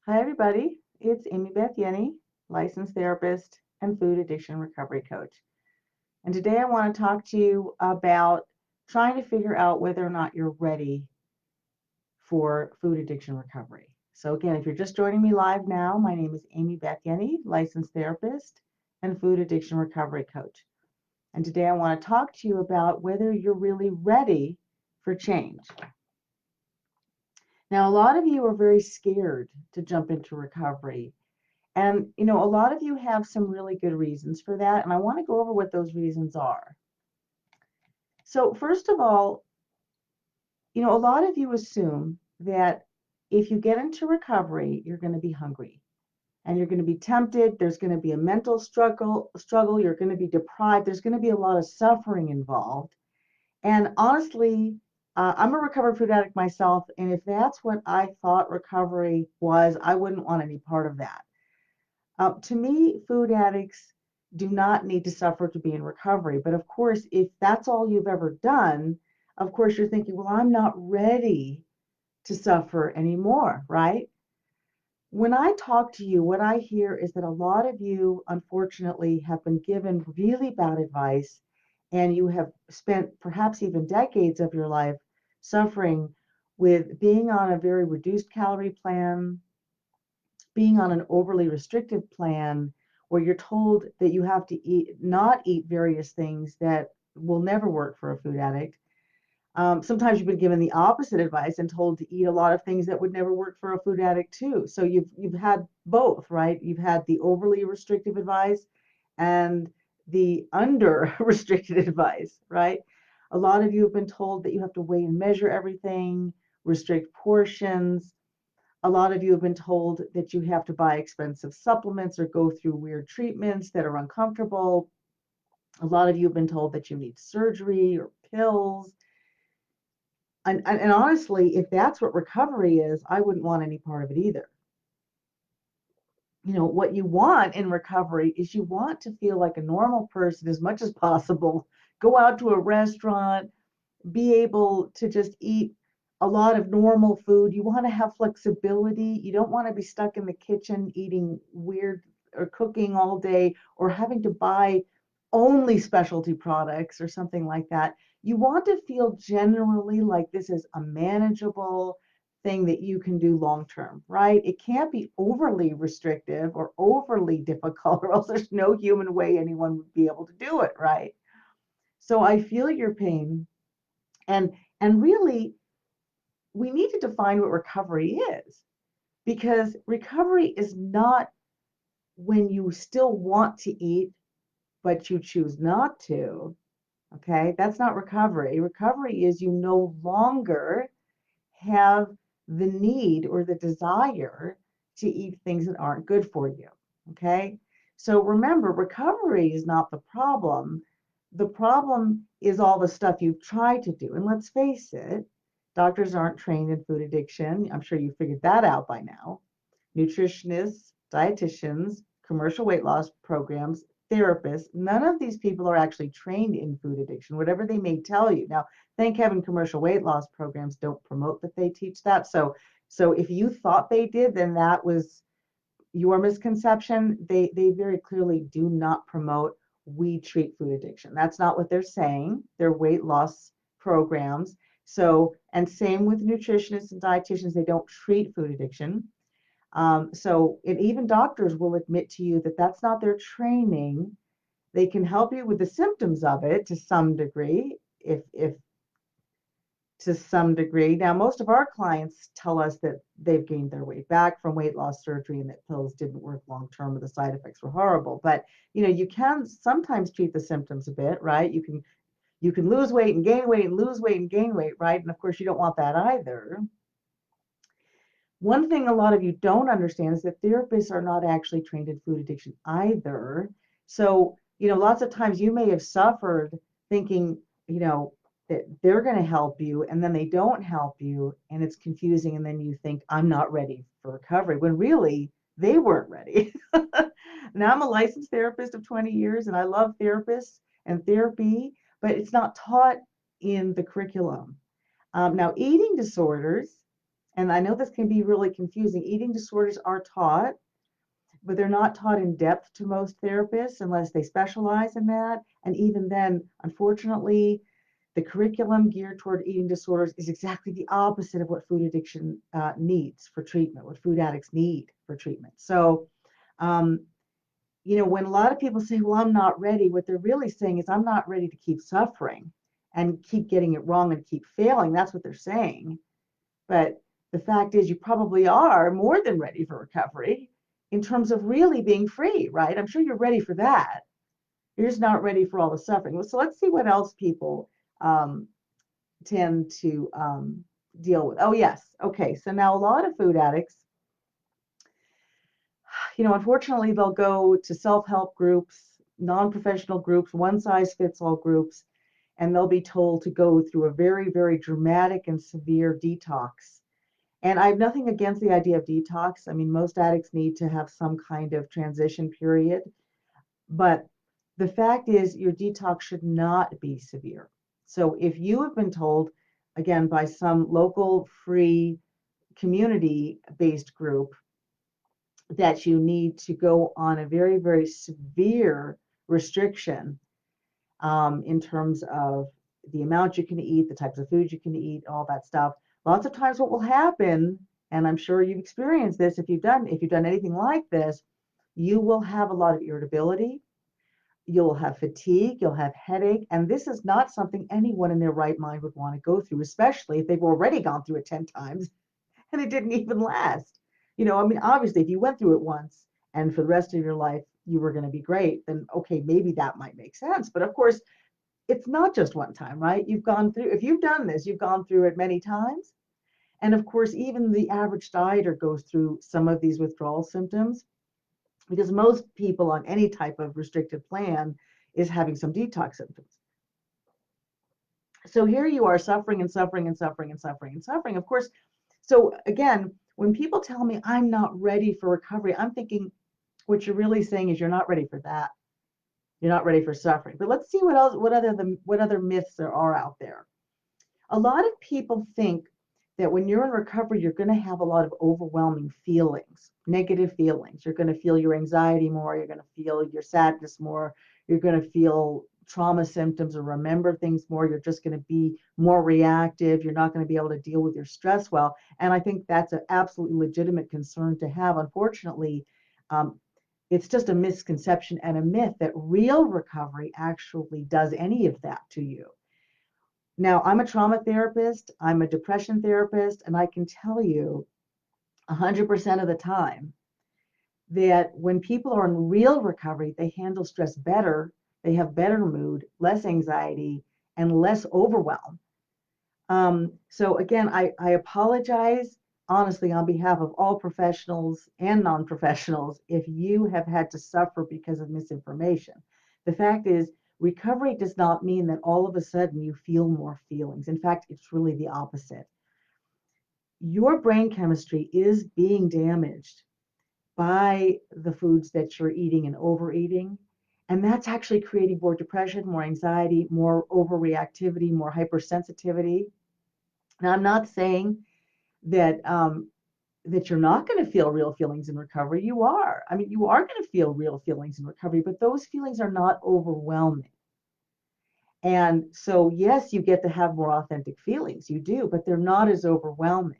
Hi, everybody. It's Beth Ienni, licensed therapist and food addiction recovery coach. And today I want to talk to you about trying to figure out whether or not you're ready for food addiction recovery. So, again, if you're just joining me live now, my name is Beth Ienni, licensed therapist and food addiction recovery coach. And today I want to talk to you about whether you're really ready for change. Now, a lot of you are very scared to jump into recovery. And, a lot of you have some really good reasons for that. And I want to go over what those reasons are. So, first of all, a lot of you assume that if you get into recovery, you're going to be hungry and you're going to be tempted. There's going to be a mental struggle. You're going to be deprived. There's going to be a lot of suffering involved. And honestly, I'm a recovered food addict myself. And if that's what I thought recovery was, I wouldn't want any part of that. To me, food addicts do not need to suffer to be in recovery. But of course, if that's all you've ever done, of course, you're thinking, well, I'm not ready to suffer anymore, right? When I talk to you, what I hear is that a lot of you, unfortunately, have been given really bad advice, and you have spent perhaps even decades of your life suffering with being on a very reduced calorie plan, being on an overly restrictive plan where you're told that you have to not eat various things that will never work for a food addict. Sometimes you've been given the opposite advice and told to eat a lot of things that would never work for a food addict too. So you've had both, right? You've had the overly restrictive advice and the under restricted advice, right? A lot of you have been told that you have to weigh and measure everything, restrict portions. A lot of you have been told that you have to buy expensive supplements or go through weird treatments that are uncomfortable. A lot of you have been told that you need surgery or pills. And honestly, if that's what recovery is, I wouldn't want any part of it either. What you want in recovery is you want to feel like a normal person as much as possible, go out to a restaurant, be able to just eat a lot of normal food. You want to have flexibility. You don't want to be stuck in the kitchen eating weird or cooking all day or having to buy only specialty products or something like that. You want to feel generally like this is a manageable thing that you can do long term, right? It can't be overly restrictive or overly difficult, or else there's no human way anyone would be able to do it, right? So I feel your pain. And really, we need to define what recovery is, because recovery is not when you still want to eat but you choose not to. Okay, that's not recovery. Recovery is you no longer have the need or the desire to eat things that aren't good for you. Okay, so remember, recovery is not the problem. The problem is all the stuff you've tried to do. And let's face it, doctors aren't trained in food addiction. I'm sure you figured that out by now. Nutritionists, dietitians, commercial weight loss programs, therapists, none of these people are actually trained in food addiction, whatever they may tell you. Now, thank heaven commercial weight loss programs don't promote that they teach that. So if you thought they did, then that was your misconception. They very clearly do not promote we treat food addiction. That's not what they're saying. They're weight loss programs. So, and same with nutritionists and dietitians, they don't treat food addiction. And even doctors will admit to you that that's not their training. They can help you with the symptoms of it to some degree, if to some degree. Now, most of our clients tell us that they've gained their weight back from weight loss surgery and that pills didn't work long term or the side effects were horrible. But you can sometimes treat the symptoms a bit, right? You can lose weight and gain weight and lose weight and gain weight, right? And of course, you don't want that either. One thing a lot of you don't understand is that therapists are not actually trained in food addiction either. So, lots of times you may have suffered thinking, that they're going to help you and then they don't help you and it's confusing. And then you think, I'm not ready for recovery, when really they weren't ready. Now, I'm a licensed therapist of 20 years and I love therapists and therapy, but it's not taught in the curriculum. Now, eating disorders And I know this can be really confusing. Eating disorders are taught, but they're not taught in depth to most therapists unless they specialize in that. And even then, unfortunately, the curriculum geared toward eating disorders is exactly the opposite of what food addiction needs for treatment, what food addicts need for treatment. So, um, when a lot of people say, well, I'm not ready, what they're really saying is, I'm not ready to keep suffering and keep getting it wrong and keep failing. That's what they're saying. But the fact is, you probably are more than ready for recovery in terms of really being free, right? I'm sure you're ready for that. You're just not ready for all the suffering. So let's see what else people um, tend to deal with. Oh, yes. Okay. So now a lot of food addicts, unfortunately, they'll go to self-help groups, non-professional groups, one-size-fits-all groups, and they'll be told to go through a very, very dramatic and severe detox. And I have nothing against the idea of detox. I mean, most addicts need to have some kind of transition period. But the fact is, your detox should not be severe. So if you have been told, again, by some local free community based group, that you need to go on a very, very severe restriction in terms of the amount you can eat, the types of food you can eat, all that stuff. Lots of times what will happen, and I'm sure you've experienced this if you've done anything like this, you will have a lot of irritability, you'll have fatigue, you'll have headache, and this is not something anyone in their right mind would want to go through, especially if they've already gone through it 10 times and it didn't even last. I mean, obviously, if you went through it once and for the rest of your life you were going to be great, then okay, maybe that might make sense. But of course, it's not just one time, right? If you've done this, you've gone through it many times. And of course, even the average dieter goes through some of these withdrawal symptoms because most people on any type of restricted plan is having some detox symptoms. So here you are suffering and suffering and suffering and suffering and suffering. Of course, so again, when people tell me I'm not ready for recovery, I'm thinking what you're really saying is you're not ready for that. You're not ready for suffering. But let's see what other myths there are out there. A lot of people think that when you're in recovery, you're going to have a lot of overwhelming feelings, negative feelings. You're going to feel your anxiety more. You're going to feel your sadness more. You're going to feel trauma symptoms or remember things more. You're just going to be more reactive. You're not going to be able to deal with your stress well. And I think that's an absolutely legitimate concern to have. Unfortunately, um, it's just a misconception and a myth that real recovery actually does any of that to you. Now, I'm a trauma therapist, I'm a depression therapist, and I can tell you 100% of the time that when people are in real recovery, they handle stress better, they have better mood, less anxiety, and less overwhelm. So again, I apologize honestly on behalf of all professionals and non-professionals if you have had to suffer because of misinformation. The fact is, recovery does not mean that all of a sudden you feel more feelings. In fact, it's really the opposite. Your brain chemistry is being damaged by the foods that you're eating and overeating. And that's actually creating more depression, more anxiety, more overreactivity, more hypersensitivity. Now, I'm not saying that you're not going to feel real feelings in recovery. You are. I mean, you are going to feel real feelings in recovery, but those feelings are not overwhelming. And so, yes, you get to have more authentic feelings. You do, but they're not as overwhelming.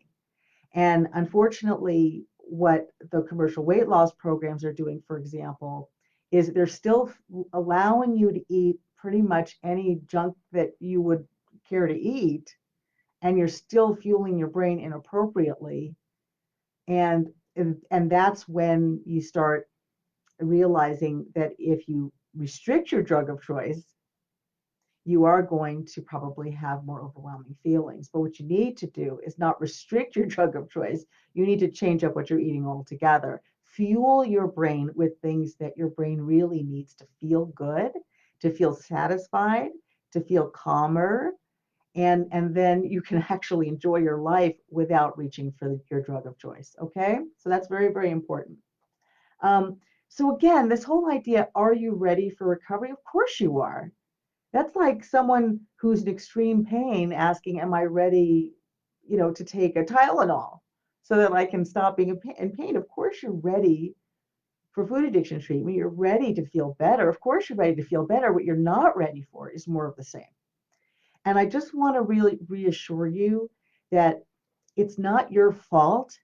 And unfortunately, what the commercial weight loss programs are doing, for example, is they're still allowing you to eat pretty much any junk that you would care to eat, and you're still fueling your brain inappropriately. And that's when you start realizing that if you restrict your drug of choice, you are going to probably have more overwhelming feelings. But what you need to do is not restrict your drug of choice. You need to change up what you're eating altogether. Fuel your brain with things that your brain really needs to feel good, to feel satisfied, to feel calmer, and then you can actually enjoy your life without reaching for your drug of choice. Okay, so that's very, very important. um, so again, this whole idea, are you ready for recovery? Of course you are. That's like someone who's in extreme pain asking, am I ready to take a Tylenol? so that I can stop being in pain. Of course, you're ready for food addiction treatment. You're ready to feel better. Of course, you're ready to feel better. What you're not ready for is more of the same. And I just want to really reassure you that it's not your fault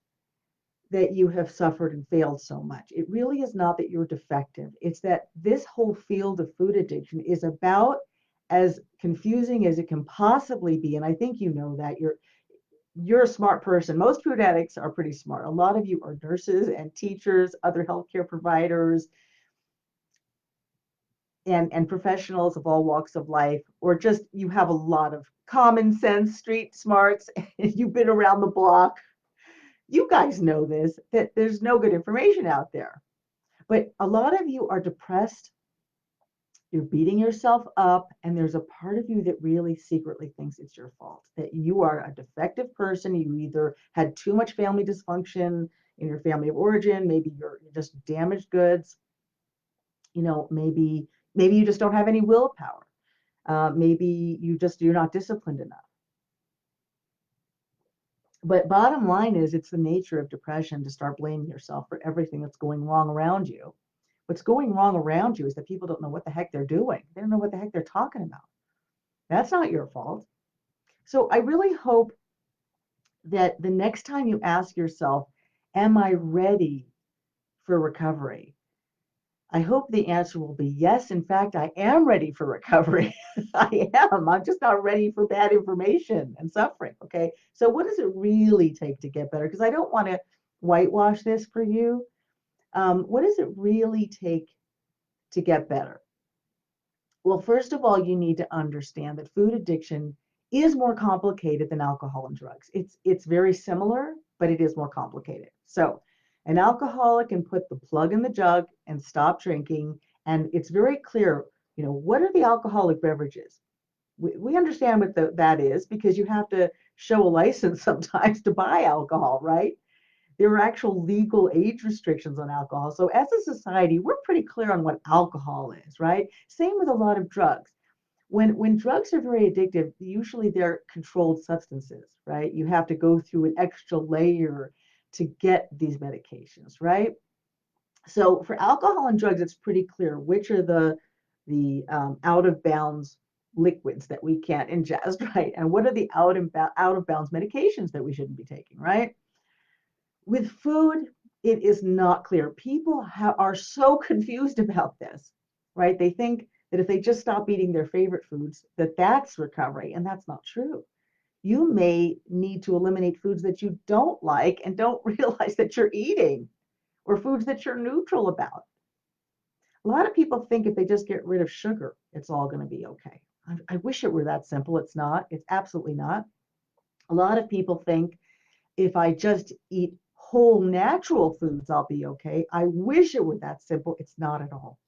that you have suffered and failed so much. It really is not that you're defective. It's that this whole field of food addiction is about as confusing as it can possibly be. And I think you know that you're a smart person. Most food addicts are pretty smart. A lot of you are nurses and teachers, other healthcare providers, and professionals of all walks of life, or just you have a lot of common sense, street smarts, and you've been around the block. You guys know this, that there's no good information out there. But a lot of you are depressed, you're beating yourself up, and there's a part of you that really secretly thinks it's your fault, that you are a defective person. You either had too much family dysfunction in your family of origin, maybe you're just damaged goods, maybe you just don't have any willpower. Maybe you're not disciplined enough. But bottom line is, it's the nature of depression to start blaming yourself for everything that's going wrong around you. What's going wrong around you is that people don't know what the heck they're doing. They don't know what the heck they're talking about. That's not your fault. So I really hope that the next time you ask yourself, am I ready for recovery? I hope the answer will be yes. In fact, I am ready for recovery. I am. I'm just not ready for bad information and suffering. Okay. So, what does it really take to get better? Because I don't want to whitewash this for you. What does it really take to get better? Well, first of all, you need to understand that food addiction is more complicated than alcohol and drugs. It's very similar, but it is more complicated. So, an alcoholic can put the plug in the jug and stop drinking, and it's very clear, what are the alcoholic beverages? We understand what that is because you have to show a license sometimes to buy alcohol, right? There are actual legal age restrictions on alcohol. So as a society, we're pretty clear on what alcohol is, right? Same with a lot of drugs. When drugs are very addictive, usually they're controlled substances, right? You have to go through an extra layer to get these medications, right? So for alcohol and drugs, it's pretty clear which are the out of bounds liquids that we can't ingest, right? And what are the out of bounds medications that we shouldn't be taking, right? With food, it is not clear. People are so confused about this, right? They think that if they just stop eating their favorite foods, that's recovery, and that's not true. You may need to eliminate foods that you don't like and don't realize that you're eating, or foods that you're neutral about. A lot of people think if they just get rid of sugar, it's all going to be okay. I wish it were that simple. It's not. It's absolutely not. A lot of people think if I just eat whole natural foods, I'll be okay. I wish it were that simple. It's not at all.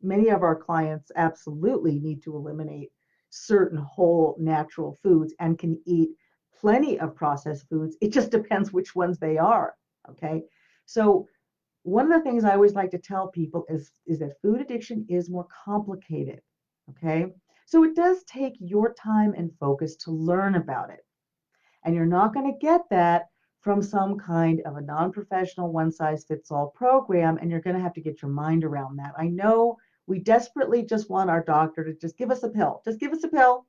Many of our clients absolutely need to eliminate certain whole natural foods and can eat plenty of processed foods. It just depends which ones they are. Okay. So, one of the things I always like to tell people is that food addiction is more complicated. Okay. So, it does take your time and focus to learn about it. And you're not going to get that from some kind of a non-professional one size fits all program. And you're going to have to get your mind around that. I know we desperately just want our doctor to just give us a pill. Just give us a pill.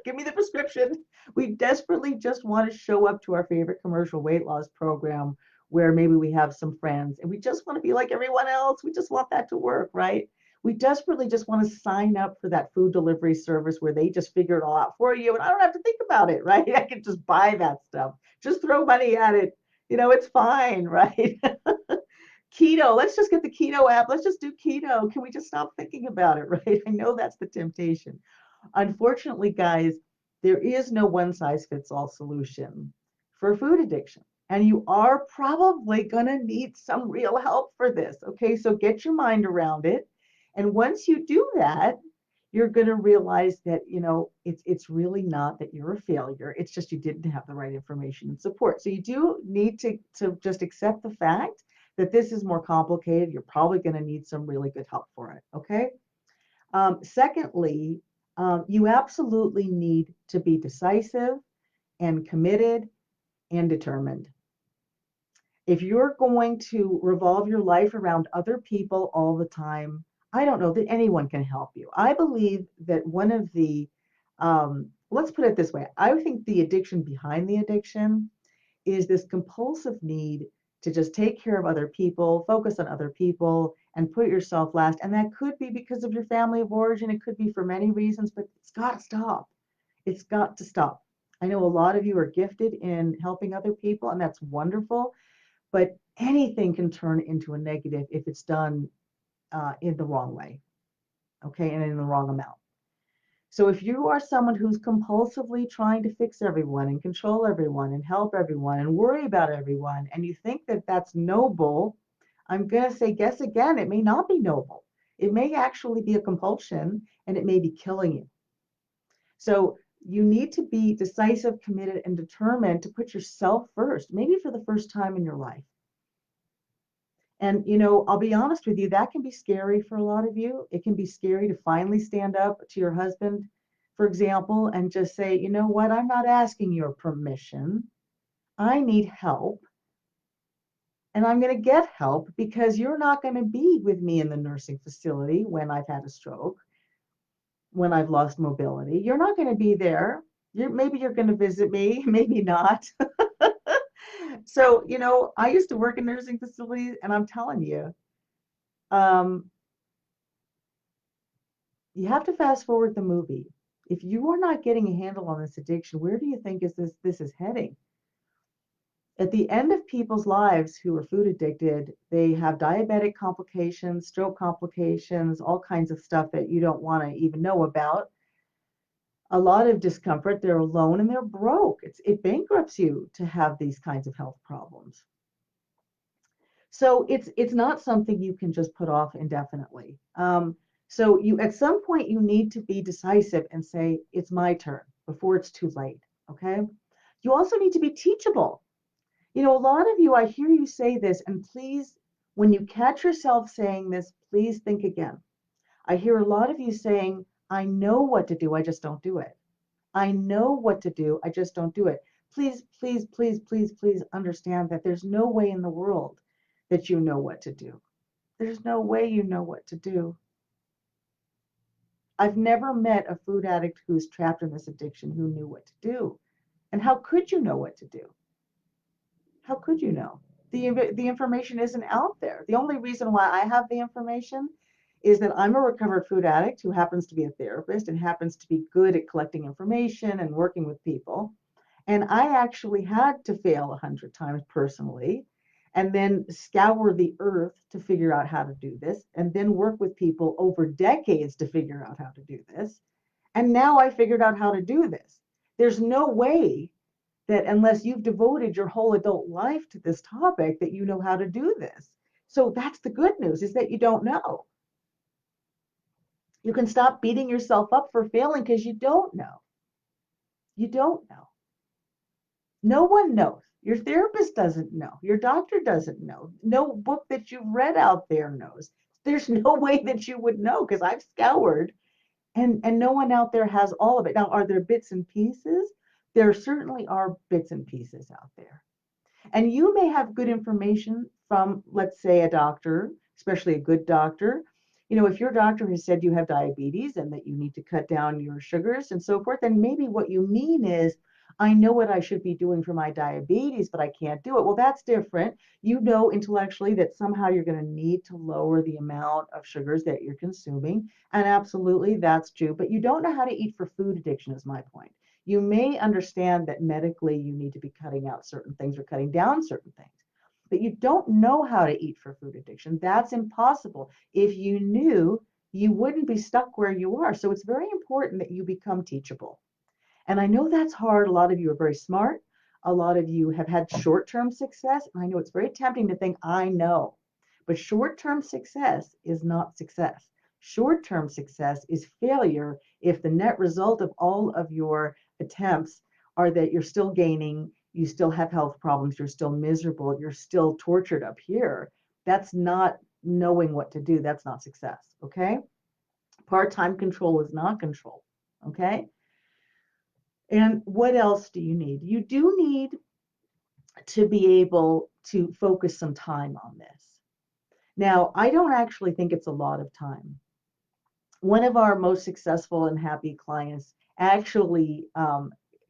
Give me the prescription. We desperately just want to show up to our favorite commercial weight loss program where maybe we have some friends and we just want to be like everyone else. We just want that to work, right? We desperately just want to sign up for that food delivery service where they just figure it all out for you and I don't have to think about it, right? I can just buy that stuff. Just throw money at it. It's fine, right? Keto, let's just get the keto app. Let's just do keto. Can we just stop thinking about it, right? I know that's the temptation. Unfortunately, guys, there is no one size fits all solution for food addiction. And you are probably going to need some real help for this. Okay, so get your mind around it. And once you do that, you're going to realize that, it's really not that you're a failure. It's just you didn't have the right information and support. So you do need to just accept the fact that this is more complicated. You're probably going to need some really good help for it. Okay. Secondly, you absolutely need to be decisive and committed and determined. If you're going to revolve your life around other people all the time, I don't know that anyone can help you. I believe that one of the, let's put it this way, I think the addiction behind the addiction is this compulsive need to just take care of other people, focus on other people, and put yourself last. And that could be because of your family of origin. It could be for many reasons, but it's got to stop. It's got to stop. I know a lot of you are gifted in helping other people, and that's wonderful, but anything can turn into a negative if it's done in the wrong way, okay, and in the wrong amount. So if you are someone who's compulsively trying to fix everyone and control everyone and help everyone and worry about everyone, and you think that that's noble, I'm going to say, guess again, it may not be noble. It may actually be a compulsion and it may be killing you. So you need to be decisive, committed, and determined to put yourself first, maybe for the first time in your life. And, I'll be honest with you, that can be scary for a lot of you. It can be scary to finally stand up to your husband, for example, and just say, you know what, I'm not asking your permission. I need help. And I'm going to get help because you're not going to be with me in the nursing facility when I've had a stroke, when I've lost mobility. You're not going to be there. Maybe you're going to visit me, maybe not. So, I used to work in nursing facilities, and I'm telling you, um, you have to fast forward the movie. If you are not getting a handle on this addiction, where do you think this is heading? At the end of people's lives who are food addicted, they have diabetic complications, stroke complications, all kinds of stuff that you don't want to even know about. A lot of discomfort, they're alone and they're broke. It bankrupts you to have these kinds of health problems. So it's not something you can just put off indefinitely. So you at some point you need to be decisive and say it's my turn before it's too late. Okay. You also need to be teachable. A lot of you, I hear you say this, and please, when you catch yourself saying this, please think again. I hear a lot of you saying, I know what to do, I just don't do it. I know what to do, I just don't do it. Please, please, please, please, please understand that there's no way in the world that you know what to do. There's no way you know what to do. I've never met a food addict who's trapped in this addiction who knew what to do. And how could you know what to do? How could you know? The information isn't out there. The only reason why I have the information is that I'm a recovered food addict who happens to be a therapist and happens to be good at collecting information and working with people. And I actually had to fail 100 times personally and then scour the earth to figure out how to do this and then work with people over decades to figure out how to do this. And now I figured out how to do this. There's no way that unless you've devoted your whole adult life to this topic that you know how to do this. So that's the good news, is that you don't know. You can stop beating yourself up for failing because you don't know. You don't know. No one knows. Your therapist doesn't know. Your doctor doesn't know. No book that you've read out there knows. There's no way that you would know because I've scoured and no one out there has all of it. Now, are there bits and pieces? There certainly are bits and pieces out there. And you may have good information from, let's say, a doctor, especially a good doctor. If your doctor has said you have diabetes and that you need to cut down your sugars and so forth, then maybe what you mean is, I know what I should be doing for my diabetes, but I can't do it. Well, that's different. You know intellectually that somehow you're going to need to lower the amount of sugars that you're consuming. And absolutely, that's true. But you don't know how to eat for food addiction, is my point. You may understand that medically you need to be cutting out certain things or cutting down certain things, but you don't know how to eat for food addiction. That's impossible. If you knew, you wouldn't be stuck where you are. So it's very important that you become teachable. And I know that's hard. A lot of you are very smart. A lot of you have had short-term success. And I know it's very tempting to think, I know. But short-term success is not success. Short-term success is failure if the net result of all of your attempts are that you're still gaining, you still have health problems, you're still miserable, you're still tortured up here. That's not knowing what to do. That's not success. Okay? Part-time control is not control. Okay? And what else do you need? You do need to be able to focus some time on this. Now, I don't actually think it's a lot of time. One of our most successful and happy clients actually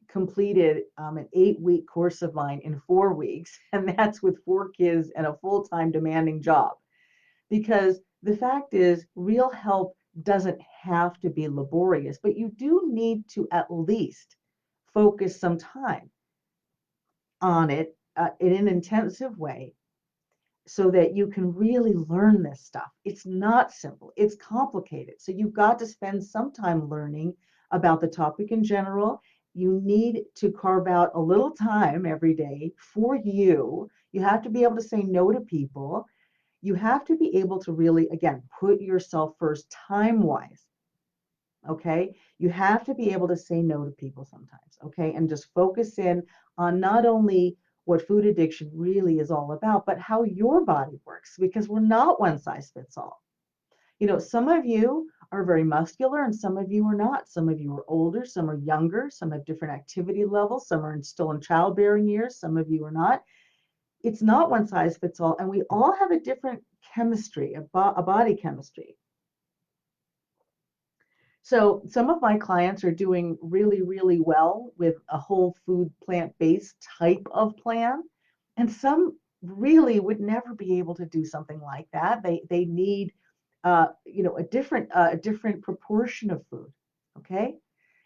completed an 8-week course of mine in 4 weeks, and that's with 4 kids and a full-time demanding job. Because the fact is, real help doesn't have to be laborious, but you do need to at least focus some time on it in an intensive way so that you can really learn this stuff. It's not simple, it's complicated. So you've got to spend some time learning about the topic in general. You need to carve out a little time every day for you. You have to be able to say no to people. You have to be able to really, again, put yourself first time wise. Okay. You have to be able to say no to people sometimes. Okay. And just focus in on not only what food addiction really is all about, but how your body works, because we're not one size fits all. You know, some of you are very muscular and some of you are not. Some of you are older, some are younger, some have different activity levels, some are still in childbearing years, some of you are not. It's not one size fits all, and we all have a different chemistry, a body chemistry. So some of my clients are doing really, really well with a whole food, plant-based type of plan, and some really would never be able to do something like that. They need, a different proportion of food. Okay,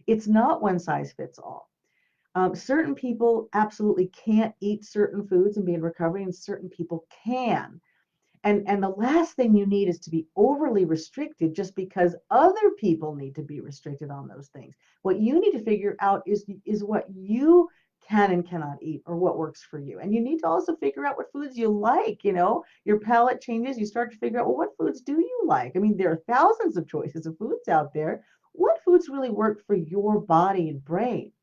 it's not one size fits all. Certain people absolutely can't eat certain foods and be in recovery, and certain people can. And the last thing you need is to be overly restricted just because other people need to be restricted on those things. What you need to figure out is what you can and cannot eat, or what works for you. And you need to also figure out what foods you like. You know, your palate changes. You start to figure out, well, what foods do you like? I mean, there are thousands of choices of foods out there. What foods really work for your body and brain?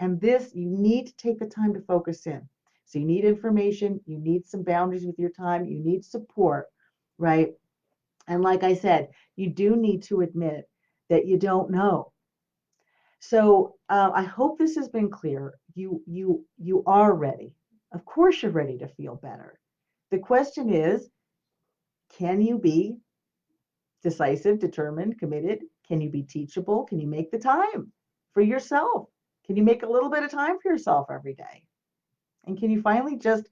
And this, you need to take the time to focus in. So you need information, you need some boundaries with your time, you need support, right? And like I said, you do need to admit that you don't know. So I hope this has been clear. You are ready. Of course, you're ready to feel better. The question is, can you be decisive, determined, committed? Can you be teachable? Can you make the time for yourself? Can you make a little bit of time for yourself every day? And can you finally just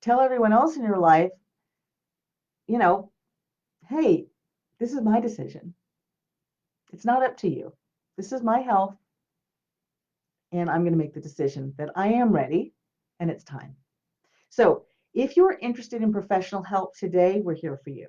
tell everyone else in your life, you know, hey, this is my decision. It's not up to you. This is my health, and I'm going to make the decision that I am ready and it's time. So if you're interested in professional help today, we're here for you.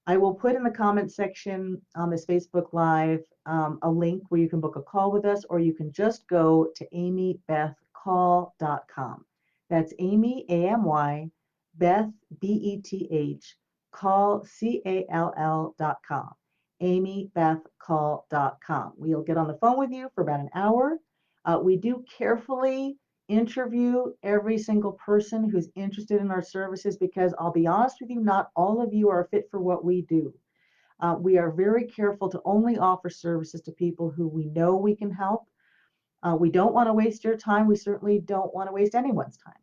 I will put in the comment section on this Facebook Live a link where you can book a call with us, or you can just go to amybethcall.com. That's Amy, A-M-Y, Beth, B-E-T-H, call, C-A-L-L.com. amybethcall.com. We'll get on the phone with you for about an hour. We do carefully interview every single person who's interested in our services, because I'll be honest with you, not all of you are fit for what we do. We are very careful to only offer services to people who we know we can help. We don't want to waste your time. We certainly don't want to waste anyone's time.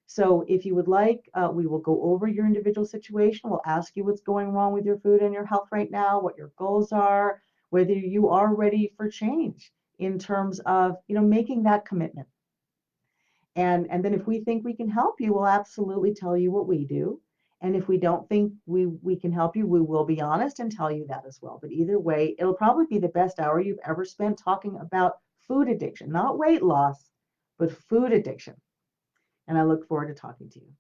So if you would like, we will go over your individual situation. We'll ask you what's going wrong with your food and your health right now, what your goals are, whether you are ready for change in terms of, making that commitment. And then if we think we can help you, we'll absolutely tell you what we do. And if we don't think we can help you, we will be honest and tell you that as well. But either way, it'll probably be the best hour you've ever spent talking about food addiction, not weight loss, but food addiction. And I look forward to talking to you.